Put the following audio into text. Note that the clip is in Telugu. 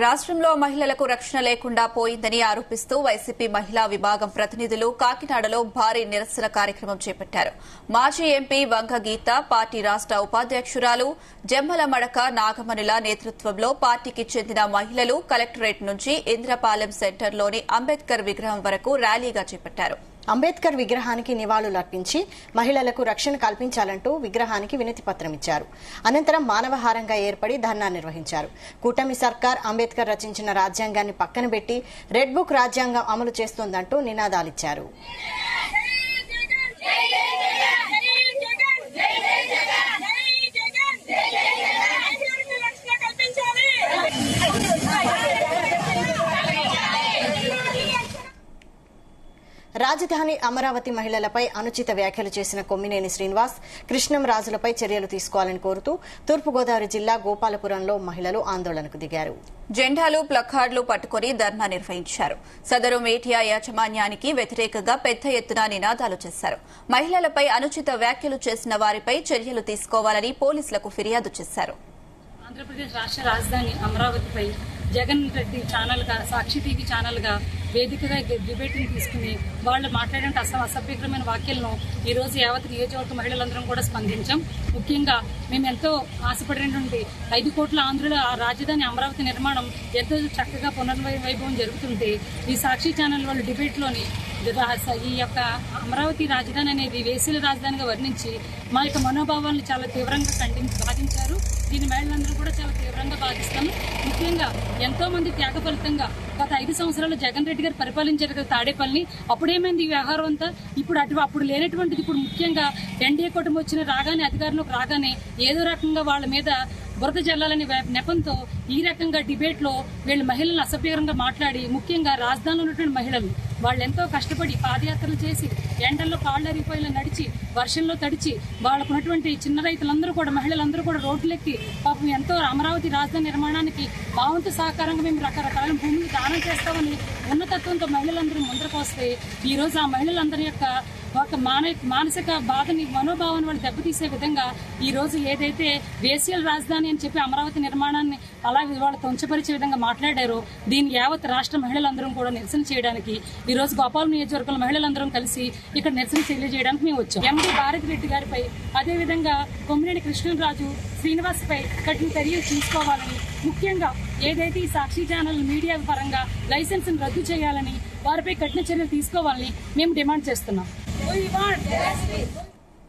రాష్ట్రంలో మహిళలకు రక్షణ లేకుండా పోయిందని ఆరోపిస్తూ వైసీపీ మహిళా విభాగం ప్రతినిధులు కాకినాడలో భారీ నిరసన కార్యక్రమం చేపట్టారు. మాజీ ఎంపీ వంగ గీత, పార్టీ రాష్ట ఉపాధ్యక్షురాలు జమ్మల మడక నాగమణుల నేతృత్వంలో పార్టీకి చెందిన మహిళలు కలెక్టరేట్ నుంచి ఇంద్రపాలెం సెంటర్లోని అంబేద్కర్ విగ్రహం వరకు ర్యాలీగా చేపట్టారు. అంబేద్కర్ విగ్రహానికి నివాళులర్పించి మహిళలకు రక్షణ కల్పించాలంటూ విగ్రహానికి వినతి పత్రం ఇచ్చారు. అనంతరం మానవహారంగా ఏర్పడి ధర్నా నిర్వహించారు. కూటమి సర్కార్ అంబేద్కర్ రచించిన రాజ్యాంగాన్ని పక్కన పెట్టి రెడ్ బుక్ రాజ్యాంగం అమలు చేస్తోందంటూ నినాదాలిచ్చారు. రాజధాని అమరావతి మహిళలపై అనుచిత వ్యాఖ్యలు చేసిన కొమ్మినేని శ్రీనివాస్, కృష్ణం రాజులపై చర్యలు తీసుకోవాలని కోరుతూ తూర్పుగోదావరి జిల్లా గోపాలపురంలో మహిళలు ఆందోళనకు దిగారు. జెండాలు, ప్లకార్డులు పట్టుకుని ధర్నా నిర్వహించారు. సదరు మీడియా యాజమాన్యానికి వ్యతిరేకంగా పెద్ద ఎత్తున నినాదాలు చేశారు. మహిళలపై అనుచిత వ్యాఖ్యలు చేసిన వారిపై చర్యలు తీసుకోవాలని పోలీసులకు ఫిర్యాదు చేశారు. ఆంధ్రప్రదేశ్ రాష్ట్ర రాజధాని అమరావతిపై జగన్ రెడ్డి ఛానల్ గా, సాక్షి టీవీ ఛానల్ గా వేదికగా డిబేటింగ్ తీసుకుని వాళ్ళు మాట్లాడే అసభ్యకరమైన వ్యాఖ్యలను ఈ రోజు యావత్ నియోజకవర్గ మహిళలందరం కూడా స్పందించాం. ముఖ్యంగా మేము ఎంతో ఆశపడినటువంటి 5 కోట్ల ఆంధ్రుల రాజధాని అమరావతి నిర్మాణం ఎంతో చక్కగా పునర్వైభవం జరుగుతుంటే ఈ సాక్షి ఛానల్ వాళ్ళు డిబేట్లోని ఈ యొక్క అమరావతి రాజధాని అనేది వేసీల రాజధానిగా వర్ణించి మా యొక్క మనోభావాలను చాలా తీవ్రంగా బాధించారు. దీని మహిళలందరూ కూడా చాలా తీవ్రంగా బాధిస్తాము. ముఖ్యంగా ఎంతో మంది త్యాగ ఫలితంగా గత 5 సంవత్సరాలు జగన్ రెడ్డి గారు పరిపాలించారు కదా తాడేపల్లిని. అప్పుడేమైంది ఈ వ్యవహారం అంతా? అప్పుడు లేనటువంటిది ఇప్పుడు ముఖ్యంగా ఎన్డీఏ కూటమి వచ్చిన రాగానే అధికారంలోకి రాగానే ఏదో రకంగా వాళ్ళ మీద బురద జల్లాలని నెపంతో ఈ రకంగా డిబేట్ లో వీళ్ళ మహిళలను అసభ్యకరంగా మాట్లాడి, ముఖ్యంగా రాజధానిలో ఉన్నటువంటి మహిళలు వాళ్ళు ఎంతో కష్టపడి పాదయాత్రలు చేసి ఎండల్లో కాళ్ళరిపోయేలా నడిచి వర్షంలో తడిచి వాళ్ళకున్నటువంటి చిన్న రైతులందరూ కూడా మహిళలందరూ కూడా రోడ్లెక్కి పాపం ఎంతో అమరావతి రాజధాని నిర్మాణానికి మా వంతు సహకారంగా మేము రకరకాల భూమిని దానం చేస్తామని ఉన్నతత్వంతో మహిళలందరూ ముందరకు వస్తే ఈ రోజు ఆ మహిళలందరి యొక్క ఒక మానసిక బాధని, మనోభావాన్ని వాళ్ళు దెబ్బతీసే విధంగా ఈ రోజు ఏదైతే వేసీల రాజధాని అని చెప్పి అమరావతి నిర్మాణాన్ని అలా వాళ్ళు తుంచపరిచే విధంగా మాట్లాడారో దీన్ని యావత్ రాష్ట్ర మహిళలందరం కూడా నిరసన చేయడానికి ఈ రోజు గోపాలం నియోజకవర్గంలో మహిళలందరం కలిసి ఇక్కడ నిరసన తెలియజేయడానికి మేము వచ్చాం. ఎండి భారతి రెడ్డి గారిపై, అదేవిధంగా కొమ్మినేని కృష్ణరాజు, శ్రీనివాస్ పై కఠిన చర్యలు తీసుకోవాలని, ముఖ్యంగా ఏదైతే ఈ సాక్షి ఛానల్ మీడియా పరంగా లైసెన్స్ రద్దు చేయాలని, వారిపై కఠిన చర్యలు తీసుకోవాలని మేము డిమాండ్ చేస్తున్నాం.